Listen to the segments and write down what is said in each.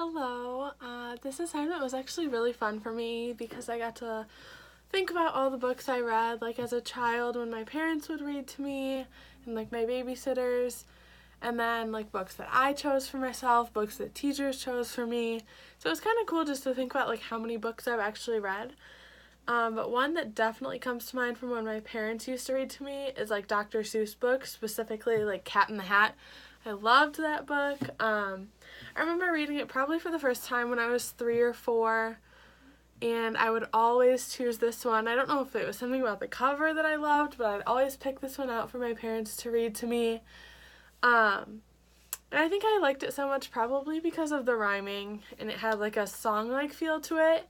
Hello. This assignment was actually really fun for me because I got to think about all the books I read, like as a child when my parents would read to me and like my babysitters, and then like books that I chose for myself, books that teachers chose for me. So it was kind of cool just to think about like how many books I've actually read. But one that definitely comes to mind from when my parents used to read to me is like Dr. Seuss books, specifically like Cat in the Hat. I loved that book. I remember reading it probably for the first time when I was 3 or 4, and I would always choose this one. I don't know if it was something about the cover that I loved, but I'd always pick this one out for my parents to read to me. And I think I liked it so much probably because of the rhyming, and it had like a song-like feel to it.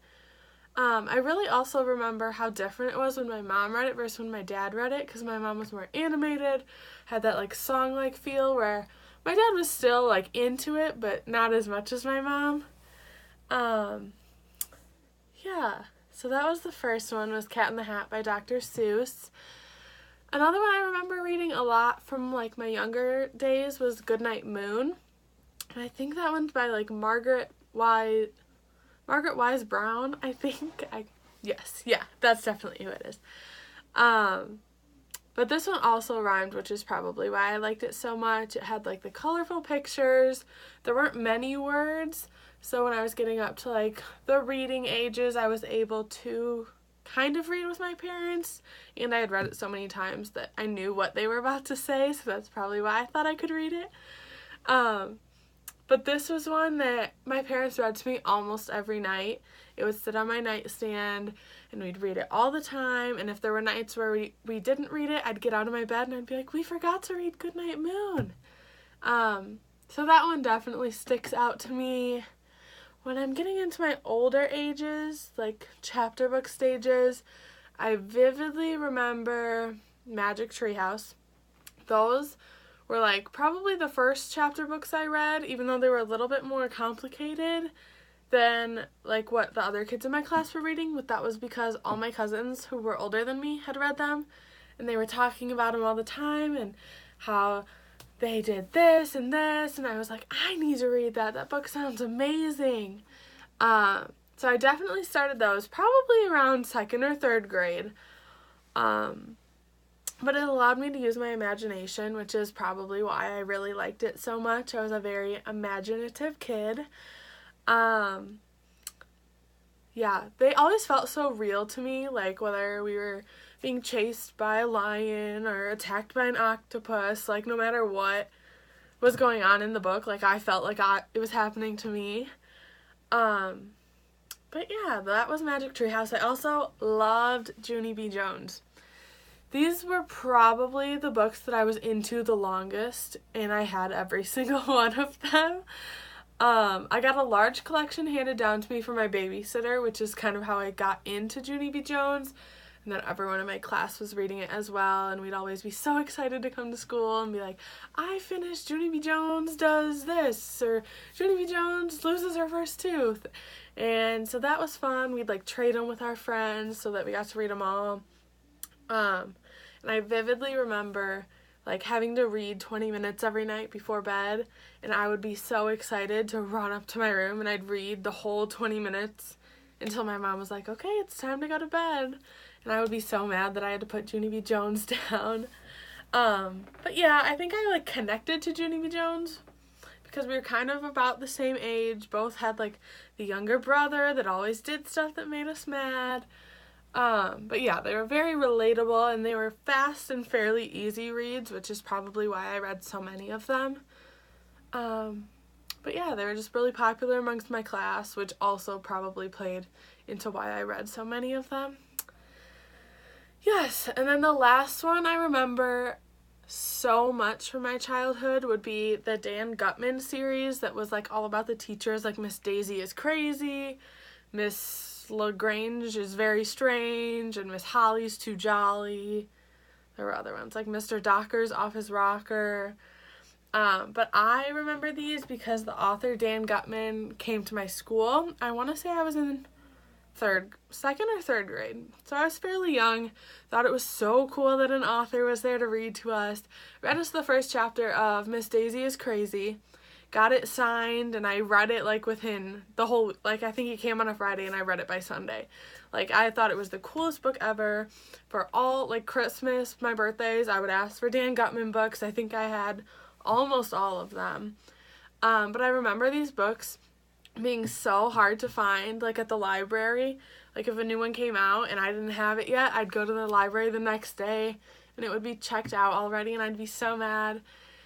I really also remember how different it was when my mom read it versus when my dad read it, because my mom was more animated, had that like song-like feel, where my dad was still like into it, but not as much as my mom. Yeah, so that was the first one, was Cat in the Hat by Dr. Seuss. Another one I remember reading a lot from like my younger days was Goodnight Moon. And I think that one's by like Margaret Wise Brown, I think. That's definitely who it is. But this one also rhymed, which is probably why I liked it so much. It had like the colorful pictures. There weren't many words, so when I was getting up to like the reading ages, I was able to kind of read with my parents, and I had read it so many times that I knew what they were about to say, so that's probably why I thought I could read it. But this was one that my parents read to me almost every night. It would sit on my nightstand, and we'd read it all the time. And if there were nights where we didn't read it, I'd get out of my bed and I'd be like, we forgot to read Goodnight Moon. So that one definitely sticks out to me. When I'm getting into my older ages, like chapter book stages, I vividly remember Magic Tree House. Those were like probably the first chapter books I read, even though they were a little bit more complicated than like what the other kids in my class were reading, but that was because all my cousins who were older than me had read them, and they were talking about them all the time and how they did this, and I was like, I need to read that. That book sounds amazing. So I definitely started those probably around 2nd or 3rd grade. But it allowed me to use my imagination, which is probably why I really liked it so much. I was a very imaginative kid. They always felt so real to me, like whether we were being chased by a lion or attacked by an octopus, like no matter what was going on in the book, like I felt like it was happening to me. But yeah, that was Magic Tree House. I also loved Junie B. Jones. These were probably the books that I was into the longest, and I had every single one of them. I got a large collection handed down to me from my babysitter, which is kind of how I got into Junie B. Jones, and then everyone in my class was reading it as well, and we'd always be so excited to come to school and be like, I finished Junie B. Jones does this, or Junie B. Jones loses her first tooth. And so that was fun. We'd like trade them with our friends so that we got to read them all. And I vividly remember like having to read 20 minutes every night before bed, and I would be so excited to run up to my room and I'd read the whole 20 minutes until my mom was like, okay, it's time to go to bed. And I would be so mad that I had to put Junie B. Jones down. But yeah, I think I like connected to Junie B. Jones because we were kind of about the same age, both had like the younger brother that always did stuff that made us mad. But yeah, they were very relatable, and they were fast and fairly easy reads, which is probably why I read so many of them. But yeah, they were just really popular amongst my class, which also probably played into why I read so many of them. Yes, and then the last one I remember so much from my childhood would be the Dan Gutman series that was like all about the teachers, like Miss Daisy is crazy, Miss LaGrange is very strange, and Miss Holly's too jolly. There were other ones like Mr. Docker's Office Rocker. But I remember these because the author Dan Gutman came to my school. I want to say I was in 2nd or 3rd grade. So I was fairly young. Thought it was so cool that an author was there to read to us. Read us the first chapter of Miss Daisy is Crazy. got it signed, and I read it like within the whole, like I think it came on a Friday and I read it by Sunday. Like I thought it was the coolest book ever. For all like Christmas, my birthdays, I would ask for Dan Gutman books. I think I had almost all of them. But I remember these books being so hard to find, like at the library. Like if a new one came out and I didn't have it yet, I'd go to the library the next day and it would be checked out already and I'd be so mad.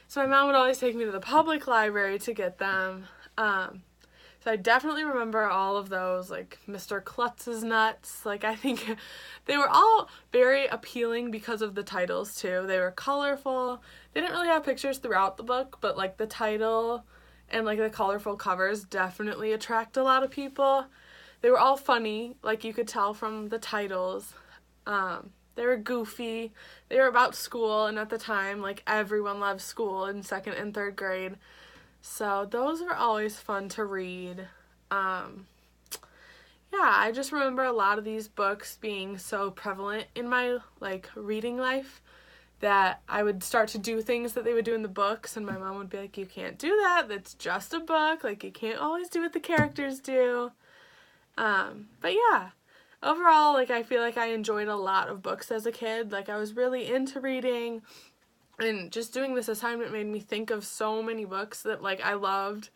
So my mom would always take me to the public library to get them. So I definitely remember all of those, like Mr. Klutz's Nuts. Like I think they were all very appealing because of the titles too. They were colorful. They didn't really have pictures throughout the book, but like the title and like the colorful covers definitely attract a lot of people. They were all funny, like you could tell from the titles. They were goofy. They were about school, and at the time, like everyone loved school in 2nd and 3rd grade. So those were always fun to read. Yeah, I just remember a lot of these books being so prevalent in my like reading life that I would start to do things that they would do in the books, and my mom would be like, you can't do that, that's just a book, like you can't always do what the characters do. But yeah, overall, like I feel like I enjoyed a lot of books as a kid. Like I was really into reading, and just doing this assignment made me think of so many books that like I loved,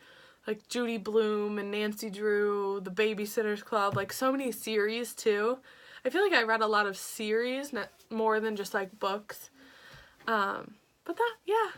like Judy Blume and Nancy Drew, The Babysitter's Club, like so many series too. I feel like I read a lot of series, not more than just like books. But that, yeah,